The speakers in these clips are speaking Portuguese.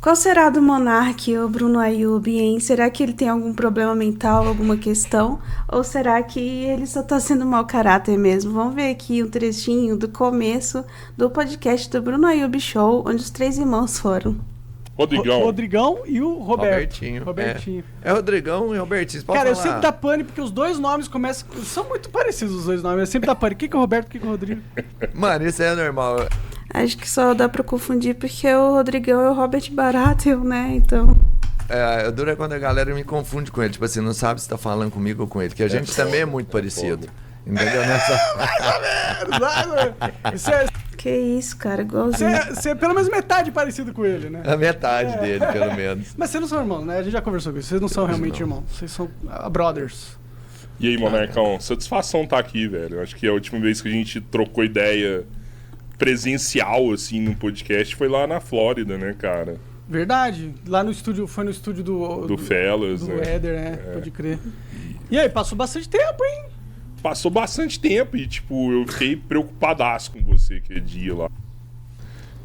Qual será do Monark ou Bruno Ayub, hein? Será que ele tem algum problema mental, alguma questão? Ou será que ele só tá sendo mau caráter mesmo? Vamos ver aqui um trechinho do começo do podcast do Bruno Ayub Show, onde os três irmãos foram. Rodrigão e o Robertinho. É Rodrigão e Robertinho. Cara, eu sempre dá pane porque os dois nomes começam. São muito parecidos os dois nomes. Eu sempre dá pane. O que é o Roberto, o que é o Rodrigo? Mano, isso é normal. Acho que só dá pra confundir porque o Rodrigão é o Robert Baratheon, né? Então. É, duro é quando a galera me confunde com ele. Tipo assim, não sabe se tá falando comigo ou com ele. Que a gente também é muito parecido. Entendeu? Mais ou menos. Que isso, cara, igualzinho. Você é pelo menos metade parecido com ele, né? A metade dele, pelo menos. Mas vocês não são irmãos, né? A gente já conversou com isso. Vocês não são realmente irmãos. Vocês são brothers. E aí, Monarcão, satisfação tá aqui, velho. Acho que a última vez que a gente trocou ideia presencial, assim, no podcast foi lá na Flórida, né, cara? Verdade. Lá no estúdio, foi no estúdio do Fellas, do né? Éder, né? Pode crer. E aí, passou bastante tempo, hein? Passou bastante tempo e, tipo, eu fiquei preocupadaço com você aquele dia lá.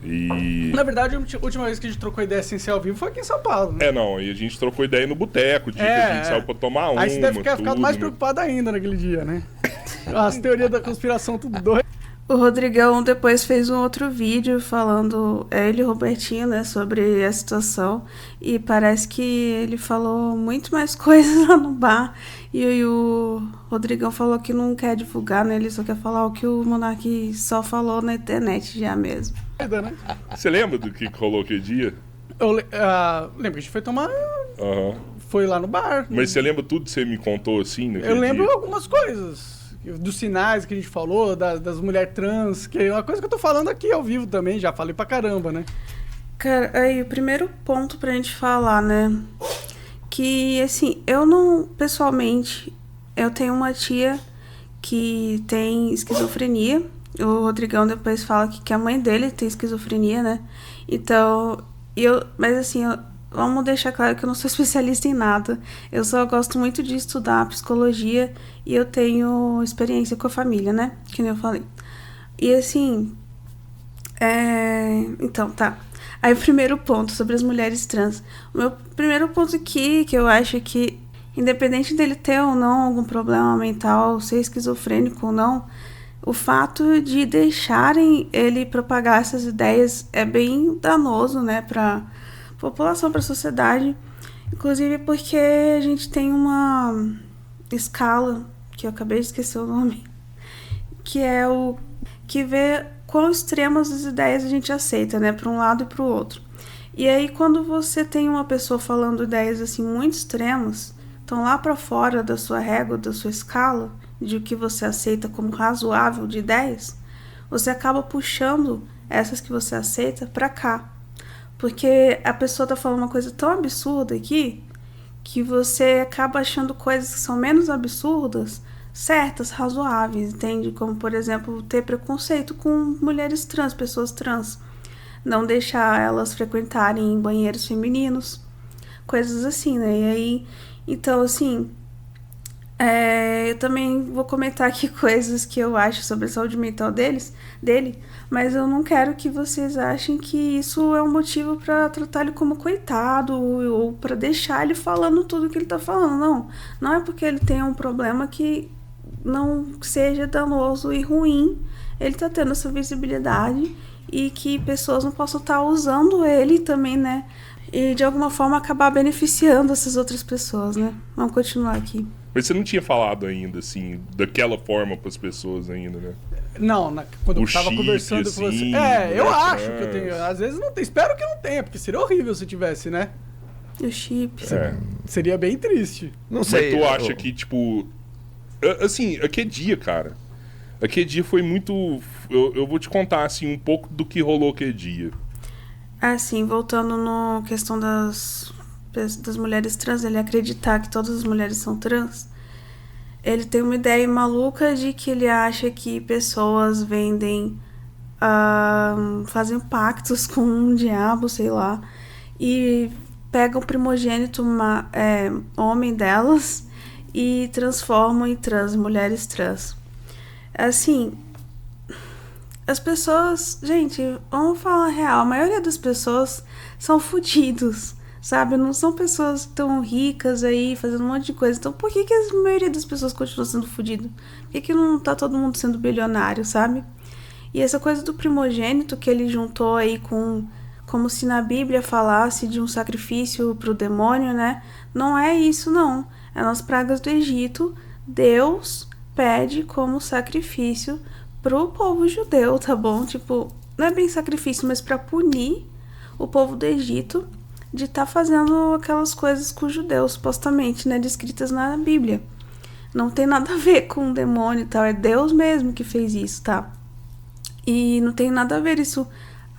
E... Na verdade, a última vez que a gente trocou ideia sem ser ao vivo foi aqui em São Paulo, né? Não, e a gente trocou ideia no boteco, que a gente saiu pra tomar uma. Aí você deve ficar ficado mais preocupado ainda naquele dia, né? As teorias da conspiração, tudo doido. O Rodrigão depois fez um outro vídeo falando, ele e o Robertinho, né, sobre a situação. E parece que ele falou muito mais coisas lá no bar. E o Rodrigão falou que não quer divulgar, né? Ele só quer falar o que o Monark só falou na internet já mesmo. Você lembra do que rolou aquele dia? Eu lembro que a gente foi tomar... Foi lá no bar. Mas você lembra tudo que você me contou, assim, naquele Eu lembro dia? algumas coisas. Dos sinais que a gente falou, das mulheres trans, que é uma coisa que eu tô falando aqui ao vivo também, já falei pra caramba, né? Cara, aí o primeiro ponto pra gente falar, né? Que, assim, eu não, pessoalmente, eu tenho uma tia que tem esquizofrenia. O Rodrigão depois fala que a mãe dele tem esquizofrenia, né? Então, mas assim, vamos deixar claro que eu não sou especialista em nada. Eu só gosto muito de estudar psicologia e eu tenho experiência com a família, né? Que nem eu falei. E assim, então, tá. Aí o primeiro ponto sobre as mulheres trans. O meu primeiro ponto aqui, que eu acho que, independente dele ter ou não algum problema mental, ser esquizofrênico ou não, o fato de deixarem ele propagar essas ideias é bem danoso, né, pra população, pra sociedade. Inclusive porque a gente tem uma escala, que eu acabei de esquecer o nome, que é o que vê quão extremas as ideias a gente aceita, né, para um lado e para o outro. E aí, quando você tem uma pessoa falando ideias assim muito extremas, estão lá para fora da sua régua, da sua escala, de o que você aceita como razoável de ideias, você acaba puxando essas que você aceita para cá. Porque a pessoa tá falando uma coisa tão absurda aqui, que você acaba achando coisas que são menos absurdas, certas, razoáveis, entende? Como, por exemplo, ter preconceito com mulheres trans, pessoas trans. Não deixar elas frequentarem banheiros femininos, coisas assim, né? E aí, então, assim, eu também vou comentar aqui coisas que eu acho sobre a saúde mental dele, mas eu não quero que vocês achem que isso é um motivo para tratar ele como coitado ou para deixar ele falando tudo que ele tá falando. Não é porque ele tem um problema que não seja danoso e ruim, ele tá tendo essa visibilidade e que pessoas não possam estar usando ele também, né? E de alguma forma acabar beneficiando essas outras pessoas, né? Vamos continuar aqui. Mas você não tinha falado ainda, assim, daquela forma pras pessoas ainda, né? Não, quando eu tava chip, conversando assim, com você. Eu acho que eu tenho. Às vezes não tem. Espero que não tenha, porque seria horrível se tivesse, né? O chip. Seria bem triste. Não sei. Mas tu acha que, tipo... Assim, aquele dia, cara... Aquele dia foi muito... Eu vou te contar, assim, um pouco do que rolou aquele dia. Assim, voltando na questão das mulheres trans, ele acreditar que todas as mulheres são trans, ele tem uma ideia maluca de que ele acha que pessoas vendem, fazem pactos com um diabo, sei lá, e pegam o primogênito homem delas e transformam em trans, mulheres trans. Assim, as pessoas... Gente, vamos falar a real. A maioria das pessoas são fodidos, sabe? Não são pessoas tão ricas aí, fazendo um monte de coisa. Então, por que a maioria das pessoas continua sendo fodida? Por que não tá todo mundo sendo bilionário, sabe? E essa coisa do primogênito que ele juntou aí com... Como se na Bíblia falasse de um sacrifício pro demônio, né? Não é isso, não. É nas pragas do Egito. Deus pede como sacrifício pro povo judeu, tá bom? Tipo, não é bem sacrifício, mas pra punir o povo do Egito de estar fazendo aquelas coisas com os judeus, supostamente, né? Descritas na Bíblia. Não tem nada a ver com o demônio e tal. É Deus mesmo que fez isso, tá? E não tem nada a ver isso...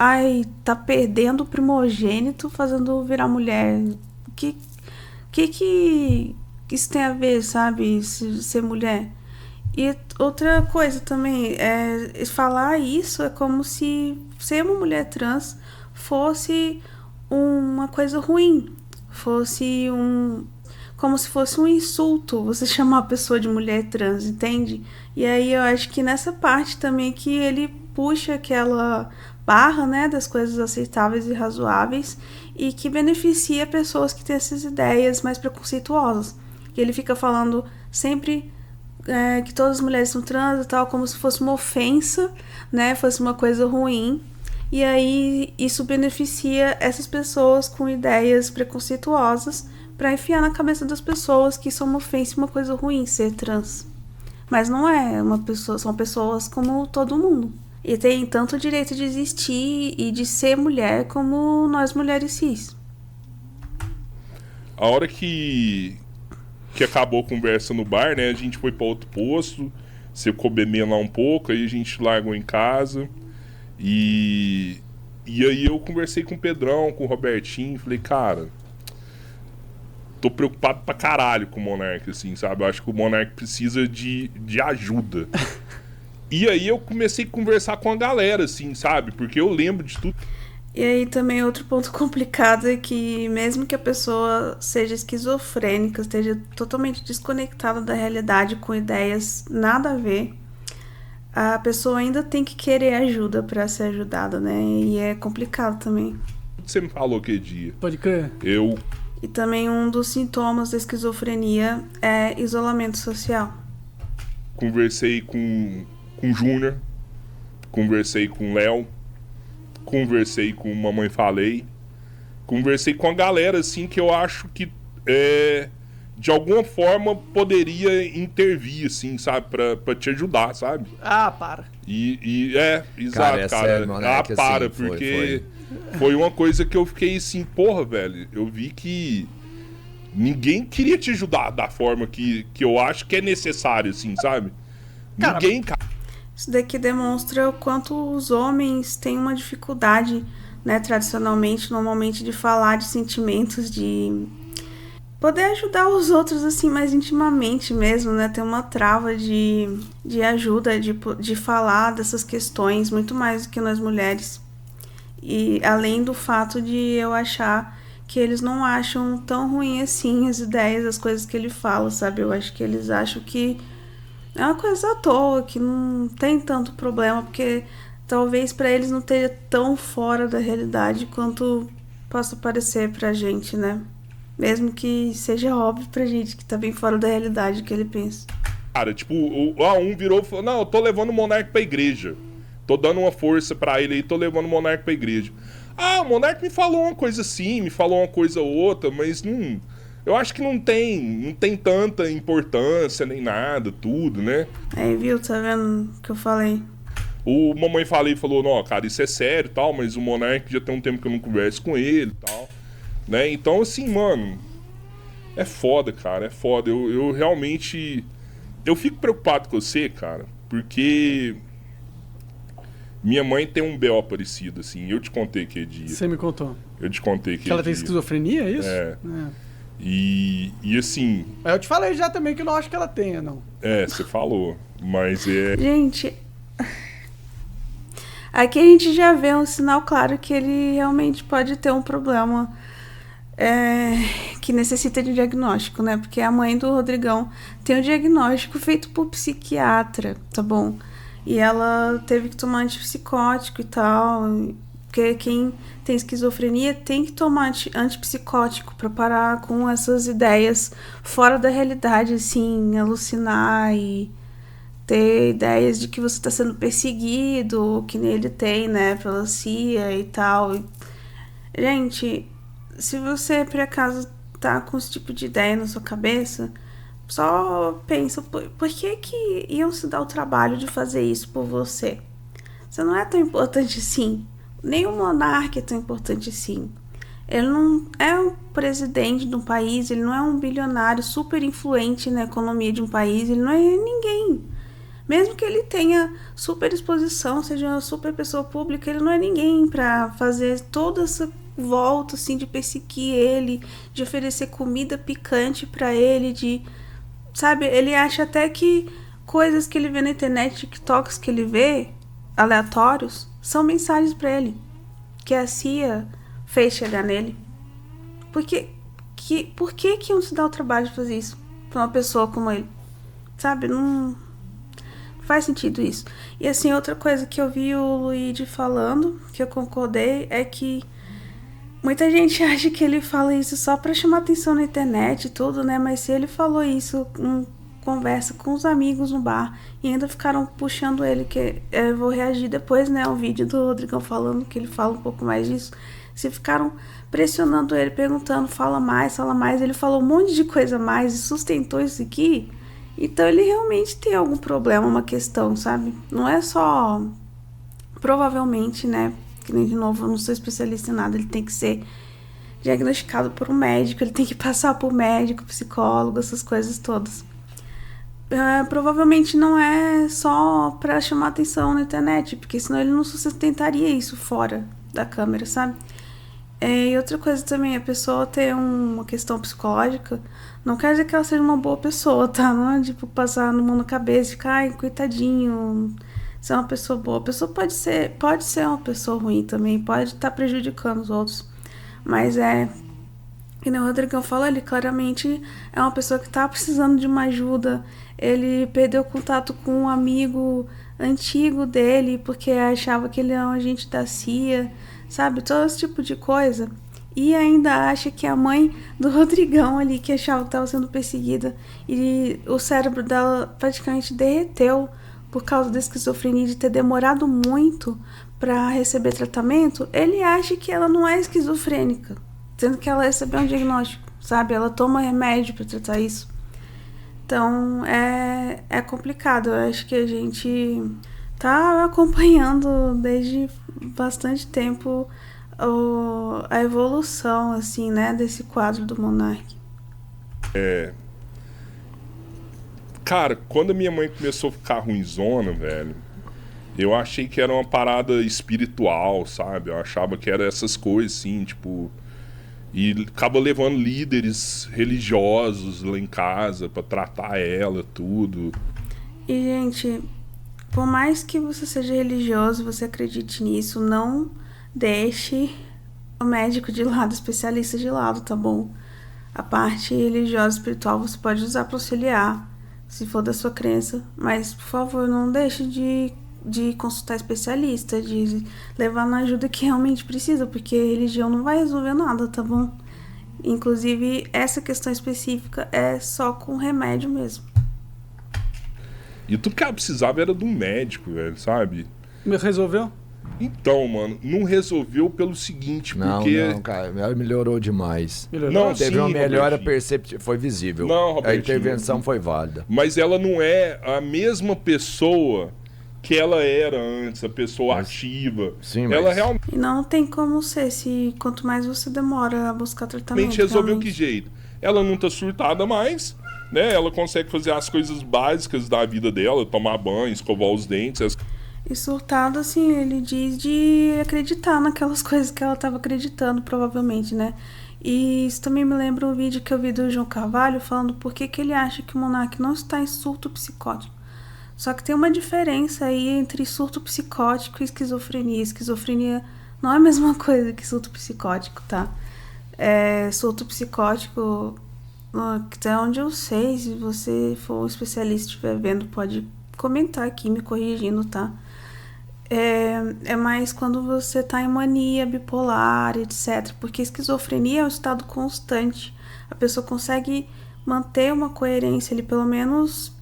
Ai, tá perdendo o primogênito fazendo virar mulher. Que isso tem a ver, sabe? Ser mulher. E outra coisa também, falar isso é como se ser uma mulher trans fosse uma coisa ruim. Como se fosse um insulto você chamar a pessoa de mulher trans, entende? E aí eu acho que nessa parte também que ele puxa aquela barra, né, das coisas aceitáveis e razoáveis e que beneficia pessoas que têm essas ideias mais preconceituosas. E ele fica falando sempre que todas as mulheres são trans e tal, como se fosse uma ofensa, né, fosse uma coisa ruim. E aí isso beneficia essas pessoas com ideias preconceituosas para enfiar na cabeça das pessoas que isso é uma ofensa e uma coisa ruim ser trans. Mas não é são pessoas como todo mundo. E tem tanto o direito de existir e de ser mulher como nós mulheres cis. A hora que acabou a conversa no bar, né? A gente foi para outro posto, você ficou bebendo lá um pouco, aí a gente largou em casa. E aí eu conversei com o Pedrão, com o Robertinho, falei, cara, tô preocupado pra caralho com o Monark, assim, sabe? Eu acho que o Monark precisa de ajuda. E aí eu comecei a conversar com a galera, assim, sabe? Porque eu lembro de tudo. E aí também outro ponto complicado é que mesmo que a pessoa seja esquizofrênica, esteja totalmente desconectada da realidade, com ideias nada a ver, a pessoa ainda tem que querer ajuda pra ser ajudada, né? E é complicado também. Você me falou que dia? Pode crer. E também um dos sintomas da esquizofrenia é isolamento social. Conversei com o Júnior, conversei com o Léo, conversei com Mamãe Falei, conversei com a galera, assim, que eu acho que de alguma forma poderia intervir, assim, sabe, pra te ajudar, sabe? Ah, para. Exato, cara. Sério, Monark, Para, assim, porque foi uma coisa que eu fiquei assim, porra, velho, eu vi que ninguém queria te ajudar da forma que eu acho que é necessário, assim, sabe? Cara, Ninguém, cara. Isso daqui demonstra o quanto os homens têm uma dificuldade, né, tradicionalmente, normalmente, de falar de sentimentos, de poder ajudar os outros, assim, mais intimamente mesmo, né, ter uma trava de ajuda, de falar dessas questões, muito mais do que nós mulheres. E além do fato de eu achar que eles não acham tão ruim assim as ideias, as coisas que ele fala, sabe? Eu acho que eles acham que é uma coisa à toa, que não tem tanto problema, porque talvez pra eles não esteja tão fora da realidade quanto possa parecer pra gente, né? Mesmo que seja óbvio pra gente que tá bem fora da realidade que ele pensa. Cara, tipo, um virou e falou, não, eu tô levando o Monark pra igreja. Tô dando uma força pra ele aí, tô levando o Monark pra igreja. Ah, o Monark me falou uma coisa assim, me falou uma coisa outra, mas não... Eu acho que não tem tanta importância nem nada, tudo, né? Aí, viu? Tá vendo o que eu falei? O Mamãe falou, não, cara, isso é sério e tal, mas o Monark já tem um tempo que eu não converso com ele e tal, né? Então, assim, mano, é foda, cara, é foda. Eu realmente... Eu fico preocupado com você, cara, porque minha mãe tem um B.O. parecido, assim, eu te contei que dia. Você me contou. Eu te contei que ela tem esquizofrenia, é isso? É. E assim... Mas eu te falei já também que eu não acho que ela tenha, não. Você falou, mas é... Gente, aqui a gente já vê um sinal claro que ele realmente pode ter um problema que necessita de diagnóstico, né? Porque a mãe do Rodrigão tem um diagnóstico feito por psiquiatra, tá bom? E ela teve que tomar antipsicótico e tal. Porque quem tem esquizofrenia tem que tomar antipsicótico para parar com essas ideias fora da realidade, assim, alucinar e ter ideias de que você está sendo perseguido, que nele tem, né, pela CIA e tal. Gente, se você por acaso tá com esse tipo de ideia na sua cabeça, só pensa, por que iam se dar o trabalho de fazer isso por você? Você não é tão importante assim. Nem o monarca é tão importante assim. Ele não é um presidente de um país, ele não é um bilionário super influente na economia de um país, ele não é ninguém. Mesmo que ele tenha super exposição, seja uma super pessoa pública, ele não é ninguém para fazer toda essa volta assim, de perseguir ele, de oferecer comida picante para ele, de... Sabe, ele acha até que coisas que ele vê na internet, TikToks que ele vê, aleatórios, são mensagens para ele, que a CIA fez chegar nele. Por que iam se dar o trabalho de fazer isso pra uma pessoa como ele? Sabe, não faz sentido isso. E assim, outra coisa que eu vi o Luigi falando, que eu concordei, é que muita gente acha que ele fala isso só pra chamar atenção na internet e tudo, né? Mas se ele falou isso em conversa com os amigos no bar e ainda ficaram puxando ele, que eu vou reagir depois, né, ao vídeo do Rodrigão falando, que ele fala um pouco mais disso. Se ficaram pressionando ele, perguntando, fala mais, ele falou um monte de coisa a mais e sustentou isso aqui, então ele realmente tem algum problema, uma questão, sabe? Não é só, provavelmente, né, que nem de novo, eu não sou especialista em nada, ele tem que ser diagnosticado por um médico, ele tem que passar por médico, psicólogo, essas coisas todas. Provavelmente não é só pra chamar atenção na internet, porque senão ele não sustentaria isso fora da câmera, sabe? E outra coisa também, a pessoa ter uma questão psicológica não quer dizer que ela seja uma boa pessoa, tá? Não é tipo passar no mundo na cabeça e ficar, ai, coitadinho, ser uma pessoa boa. A pessoa pode ser uma pessoa ruim também, pode estar prejudicando os outros, mas que nem o Rodrigão falou, ele claramente é uma pessoa que tá precisando de uma ajuda. Ele perdeu contato com um amigo antigo dele porque achava que ele era um agente da CIA, sabe? Todo esse tipo de coisa. E ainda acha que a mãe do Rodrigão ali, que achava que estava sendo perseguida, e o cérebro dela praticamente derreteu por causa da esquizofrenia, de ter demorado muito para receber tratamento. Ele acha que ela não é esquizofrênica, sendo que ela recebeu um diagnóstico, sabe? Ela toma remédio para tratar isso. Então, é complicado. Eu acho que a gente tá acompanhando desde bastante tempo a evolução, assim, né, desse quadro do Monark. Cara, quando a minha mãe começou a ficar ruinzona, velho, eu achei que era uma parada espiritual, sabe? Eu achava que era essas coisas, assim, tipo... E acaba levando líderes religiosos lá em casa pra tratar ela, tudo. E, gente, por mais que você seja religioso, você acredite nisso, não deixe o médico de lado, o especialista de lado, tá bom? A parte religiosa e espiritual você pode usar pra auxiliar, se for da sua crença, mas, por favor, não deixe de consultar especialista, de levar na ajuda que realmente precisa, porque religião não vai resolver nada, tá bom? Inclusive, essa questão específica é só com remédio mesmo. E tudo que ela precisava era de um médico, velho, sabe? Resolveu? Então, mano, não resolveu pelo seguinte, porque... Não, cara, ela melhorou demais. Não, teve sim, uma melhora Robertinho. perceptível, foi visível. Não, Robertinho, a intervenção foi válida. Mas ela não é a mesma pessoa que ela era antes, a pessoa ativa. Sim, ela mas... realmente E não tem como ser, se quanto mais você demora a buscar tratamento. resolveu que jeito? Ela não tá surtada mais, né? Ela consegue fazer as coisas básicas da vida dela, tomar banho, escovar os dentes. E surtado, assim, ele diz de acreditar naquelas coisas que ela estava acreditando, provavelmente, né? E isso também me lembra um vídeo que eu vi do João Carvalho falando por que ele acha que o Monark não está em surto psicótico. Só que tem uma diferença aí entre surto psicótico e esquizofrenia. Esquizofrenia não é a mesma coisa que surto psicótico, tá? Surto psicótico, até onde eu sei, se você for um especialista e estiver vendo, pode comentar aqui, me corrigindo, tá? É mais quando você tá em mania bipolar, etc. Porque esquizofrenia é um estado constante. A pessoa consegue manter uma coerência ali, pelo menos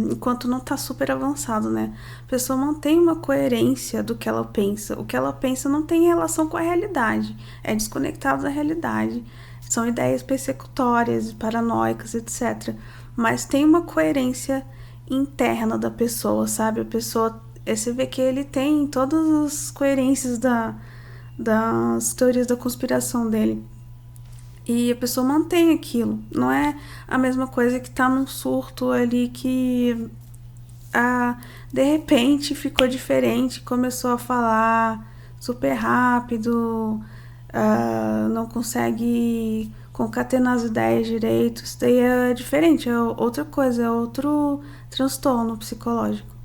enquanto não tá super avançado, né? A pessoa mantém uma coerência do que ela pensa. O que ela pensa não tem relação com a realidade. É desconectado da realidade. São ideias persecutórias, paranoicas, etc. Mas tem uma coerência interna da pessoa, sabe? A pessoa... Você vê que ele tem todas as coerências das teorias da conspiração dele. E a pessoa mantém aquilo. Não é a mesma coisa que tá num surto ali que de repente ficou diferente, começou a falar super rápido, não consegue concatenar as ideias direito. Isso daí é diferente, é outra coisa, é outro transtorno psicológico.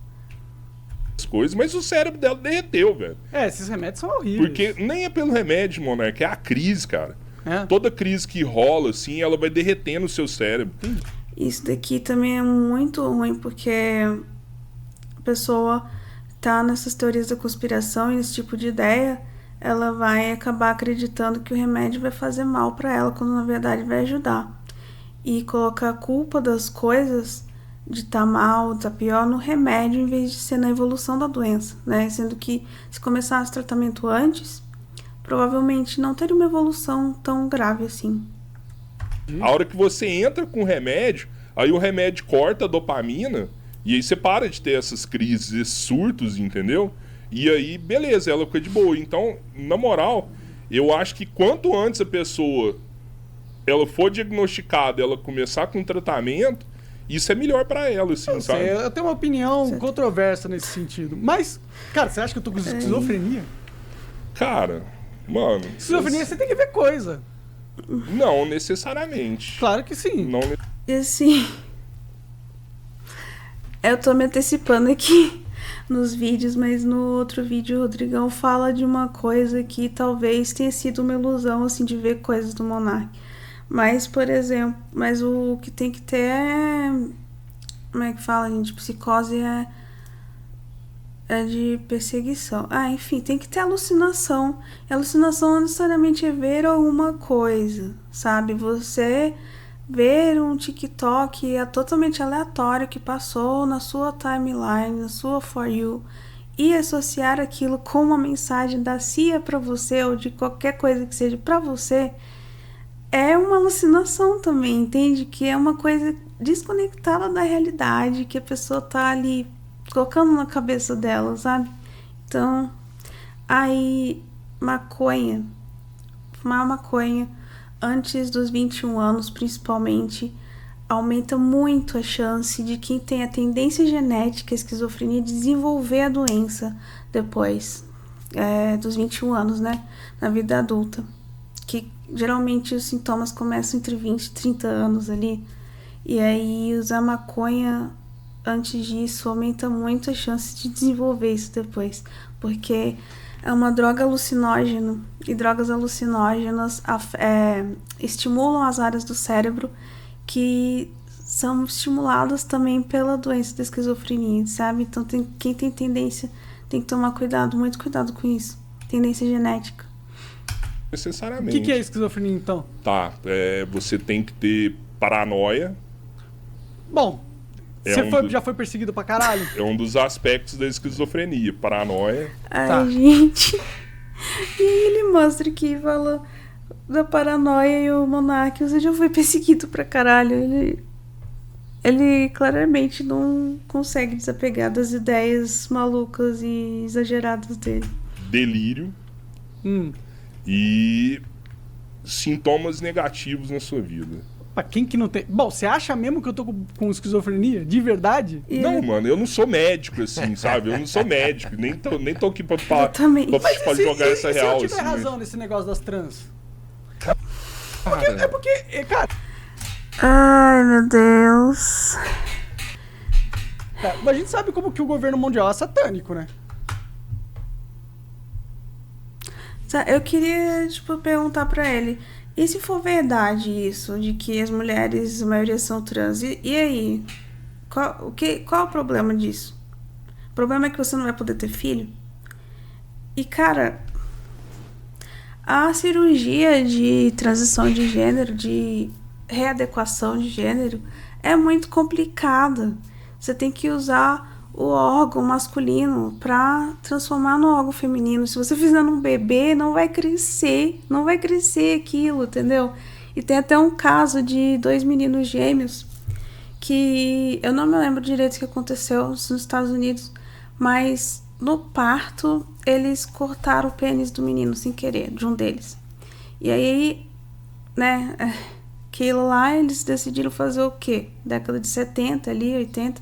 Coisas, mas o cérebro dela derreteu, velho. Esses remédios são horríveis. Porque nem é pelo remédio, Monark, é a crise, cara. É. Toda crise que rola, assim, ela vai derretendo o seu cérebro. Isso daqui também é muito ruim, porque a pessoa tá nessas teorias da conspiração e esse tipo de ideia, ela vai acabar acreditando que o remédio vai fazer mal pra ela, quando na verdade vai ajudar. E colocar a culpa das coisas de estar mal, de estar pior, no remédio, em vez de ser na evolução da doença, né? Sendo que se começasse o tratamento antes, provavelmente não teria uma evolução tão grave assim. A hora que você entra com o remédio, aí o remédio corta a dopamina, e aí você para de ter essas crises, esses surtos, entendeu? E aí, beleza, ela fica de boa. Então, na moral, eu acho que quanto antes a pessoa ela for diagnosticada, ela começar com tratamento, isso é melhor pra ela, assim, sabe? Eu tenho uma opinião controversa nesse sentido. Mas, cara, você acha que eu tô com esquizofrenia? Cara, mano... Esquizofrenia você tem que ver coisa. Não necessariamente. Claro que sim. Não E assim, eu tô me antecipando aqui nos vídeos, mas no outro vídeo o Rodrigão fala de uma coisa que talvez tenha sido uma ilusão, assim, de ver coisas do Monark. Mas, por exemplo, o que tem que ter é... Como é que fala, gente? Psicose é de perseguição. Enfim, tem que ter alucinação. E alucinação não necessariamente é ver alguma coisa, sabe? Você ver um TikTok totalmente aleatório que passou na sua timeline, na sua For You, e associar aquilo com uma mensagem da CIA pra você, ou de qualquer coisa que seja pra você, é uma alucinação também, entende? Que é uma coisa desconectada da realidade, que a pessoa tá ali colocando na cabeça dela, sabe? Então, aí, fumar maconha antes dos 21 anos, principalmente, aumenta muito a chance de quem tem a tendência genética, a esquizofrenia, desenvolver a doença depois dos 21 anos, né? Na vida adulta. Que geralmente os sintomas começam entre 20 e 30 anos ali. E aí usar maconha antes disso aumenta muito a chance de desenvolver isso depois. Porque é uma droga alucinógena. E drogas alucinógenas estimulam as áreas do cérebro que são estimuladas também pela doença da esquizofrenia, sabe? Então quem tem tendência tem que tomar cuidado, muito cuidado com isso. Tendência genética. Necessariamente. O que é esquizofrenia, então? Tá, você tem que ter paranoia. Bom, já foi perseguido pra caralho? É um dos aspectos da esquizofrenia, paranoia. Ai, gente. E aí ele mostra que fala da paranoia e o Monark, você já foi perseguido pra caralho. Ele claramente não consegue desapegar das ideias malucas e exageradas dele. Delírio. E sintomas negativos na sua vida. Pra quem que não tem... Bom, você acha mesmo que eu tô com esquizofrenia? De verdade? Não, mano, eu não sou médico, assim, sabe? Eu não sou médico, nem tô aqui pra jogar essa real, se eu tiver assim. razão nesse negócio das trans? Cara. Cara... Ai, meu Deus. A gente sabe como que o governo mundial é satânico, né? Eu queria, perguntar pra ele, e se for verdade isso, de que as mulheres, a maioria são trans, e aí? Qual é o problema disso? O problema é que você não vai poder ter filho. E, cara, a cirurgia de transição de gênero, de readequação de gênero, é muito complicada. Você tem que usar o órgão masculino para transformar no órgão feminino. Se você fizer num bebê, não vai crescer aquilo, entendeu? E tem até um caso de 2 meninos gêmeos que eu não me lembro direito o que aconteceu nos Estados Unidos, mas no parto eles cortaram o pênis do menino sem querer, de um deles. E aí, né, aquilo lá, eles decidiram fazer o quê? Década de 70 ali, 80.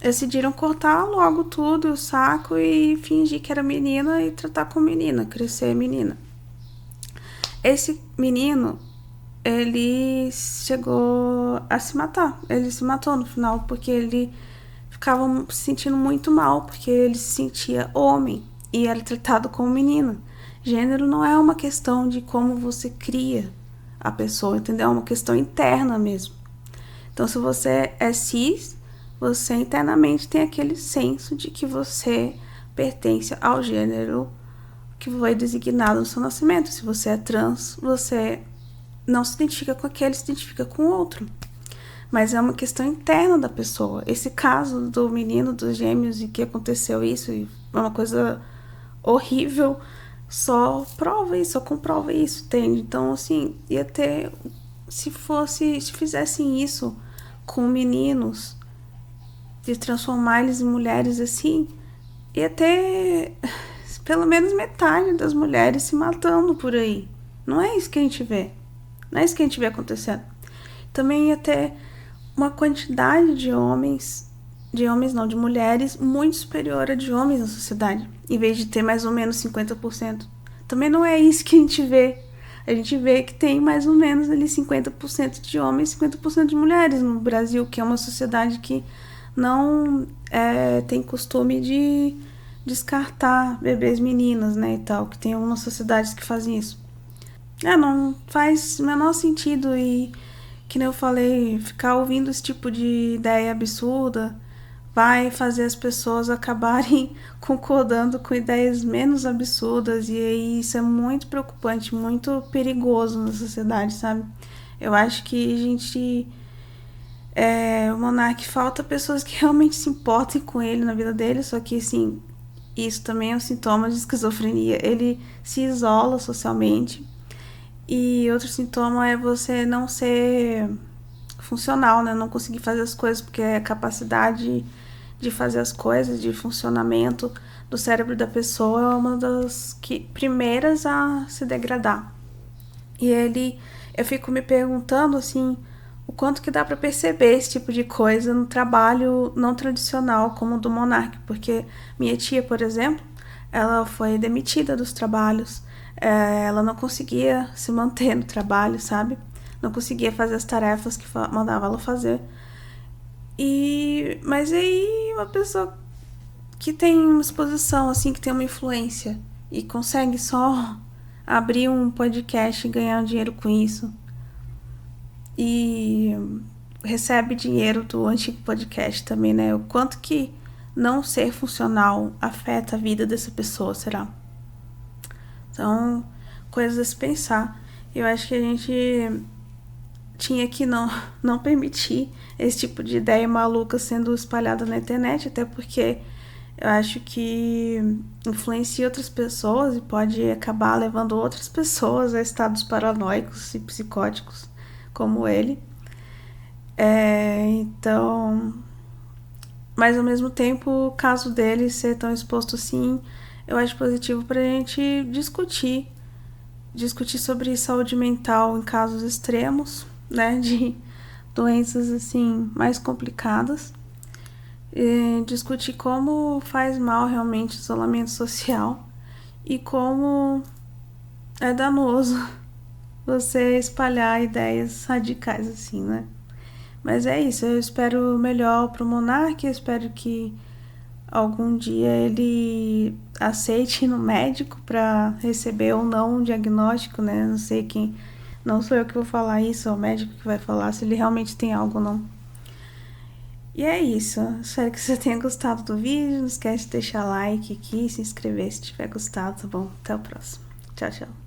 Decidiram cortar logo tudo, o saco, e fingir que era menina e tratar como menina, crescer menina. Esse menino, ele chegou a se matar. Ele se matou no final, porque ele ficava se sentindo muito mal, porque ele se sentia homem e era tratado como menina. Gênero não é uma questão de como você cria a pessoa, entendeu? É uma questão interna mesmo. Então, se você é cis, você internamente tem aquele senso de que você pertence ao gênero que foi designado no seu nascimento. Se você é trans, você não se identifica com aquele, se identifica com o outro. Mas é uma questão interna da pessoa. Esse caso do menino dos gêmeos e que aconteceu isso, e é uma coisa horrível, só prova isso, só comprova isso, entende? Então, assim, ia ter... Se fizessem isso com meninos, de transformar eles em mulheres assim, ia ter pelo menos metade das mulheres se matando por aí. Não é isso que a gente vê. Não é isso que a gente vê acontecendo. Também ia ter uma quantidade de mulheres muito superior a de homens na sociedade, em vez de ter mais ou menos 50%. Também não é isso que a gente vê. A gente vê que tem mais ou menos ali 50% de homens e 50% de mulheres no Brasil, que é uma sociedade que não tem costume de descartar bebês meninas, né, e tal, que tem algumas sociedades que fazem isso. Não faz o menor sentido, e que nem eu falei, ficar ouvindo esse tipo de ideia absurda vai fazer as pessoas acabarem concordando com ideias menos absurdas, e aí isso é muito preocupante, muito perigoso na sociedade, sabe? Eu acho que a gente... o Monark, falta pessoas que realmente se importem com ele na vida dele, só que, assim, isso também é um sintoma de esquizofrenia. Ele se isola socialmente. E outro sintoma é você não ser funcional, né? Não conseguir fazer as coisas, porque a capacidade de fazer as coisas, de funcionamento do cérebro da pessoa é uma das primeiras a se degradar. E eu fico me perguntando, assim, o quanto que dá para perceber esse tipo de coisa no trabalho não tradicional como o do Monark, porque minha tia, por exemplo, ela foi demitida dos trabalhos. Ela não conseguia se manter no trabalho, sabe? Não conseguia fazer as tarefas que mandava ela fazer. Mas aí uma pessoa que tem uma exposição, assim, que tem uma influência e consegue só abrir um podcast e ganhar dinheiro com isso, e recebe dinheiro do antigo podcast também, né? O quanto que não ser funcional afeta a vida dessa pessoa, será? Então, coisas a se pensar. Eu acho que a gente tinha que não permitir esse tipo de ideia maluca sendo espalhada na internet, até porque eu acho que influencia outras pessoas e pode acabar levando outras pessoas a estados paranoicos e psicóticos como ele. Então, mas ao mesmo tempo, o caso dele ser tão exposto assim, eu acho positivo pra gente discutir sobre saúde mental em casos extremos, né, de doenças assim mais complicadas, e discutir como faz mal realmente o isolamento social e como é danoso você espalhar ideias radicais assim, né? Mas é isso, eu espero o melhor pro Monark, eu espero que algum dia ele aceite ir no médico para receber ou não um diagnóstico, né? Não sei quem, não sou eu que vou falar isso, é o médico que vai falar se ele realmente tem algo ou não. E é isso. Espero que você tenha gostado do vídeo. Não esquece de deixar like aqui, se inscrever se tiver gostado, tá bom? Até o próximo. Tchau, tchau.